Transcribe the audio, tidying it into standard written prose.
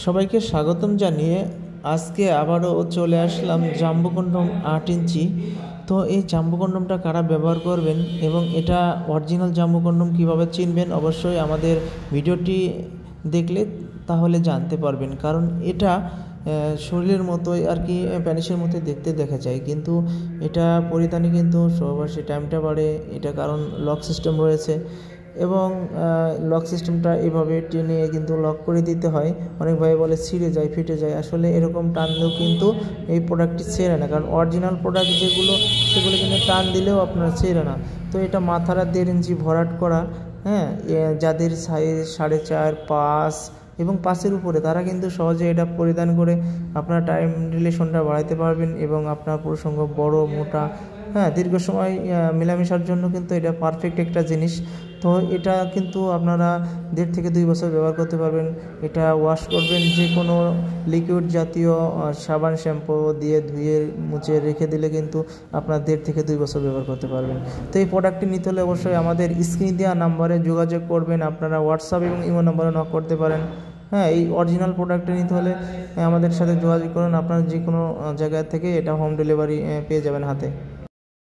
সবাইকে স্বাগতম জানিয়ে আজকে আবারও চলে আসলাম জাম্বো কন্ডম 8 ইঞ্চি। তো এই জাম্বো কন্ডমটা কারা ব্যবহার করবেন এবং এটা অরিজিনাল জাম্বো কন্ডম কীভাবে চিনবেন, অবশ্যই আমাদের ভিডিওটি দেখলে তাহলে জানতে পারবেন। কারণ এটা শরীরের মতোই আর কি, প্যানিসের মতো দেখতে দেখা যায়, কিন্তু এটা পরিধানে কিন্তু সহবাসে টাইমটা বাড়ে। এটা কারণ লক সিস্টেম রয়েছে এবং লক সিস্টেমটা এভাবে টেনে কিন্তু লক করে দিতে হয়। অনেক ভাই বলে ছিঁড়ে যায়, ফেটে যায়, আসলে এরকম টানলেও কিন্তু এই প্রোডাক্টটি ছেড়ে না, কারণ অরিজিনাল প্রোডাক্ট যেগুলো সেগুলো কিন্তু টান দিলেও আপনার ছেড়ে না। তো এটা মাথারা 1.5 ইঞ্চি ভরাট করা, হ্যাঁ, যাদের সাইজ 4.5, 5 এবং 5-এর উপরে তারা কিন্তু সহজে এটা পরিধান করে আপনার টাইম রিলেশনটা বাড়াতে পারবেন এবং আপনার প্রসঙ্গ বড় মোটা, হ্যাঁ, দীর্ঘ সময় মেলামেশার জন্য কিন্তু এটা পারফেক্ট একটা জিনিস। তো এটা কিন্তু আপনারা 1.5 থেকে 2 বছর ব্যবহার করতে পারবেন। এটা ওয়াশ করবেন যে কোনো লিকুইড জাতীয় সাবান শ্যাম্পু দিয়ে ধুয়ে মুছে রেখে দিলে কিন্তু আপনার 1.5 থেকে 2 বছর ব্যবহার করতে পারবেন। তো এই প্রোডাক্টটি নিতে হলে অবশ্যই আমাদের স্ক্রিনে দেওয়া নাম্বারে যোগাযোগ করবেন। আপনারা হোয়াটসঅ্যাপ এবং ইমো নাম্বারে নক করতে পারেন। হ্যাঁ, এই অরিজিনাল প্রোডাক্টটা নিতে হলে আমাদের সাথে যোগাযোগ করুন। আপনার যে কোনো জায়গা থেকে এটা হোম ডেলিভারি পেয়ে যাবেন হাতে।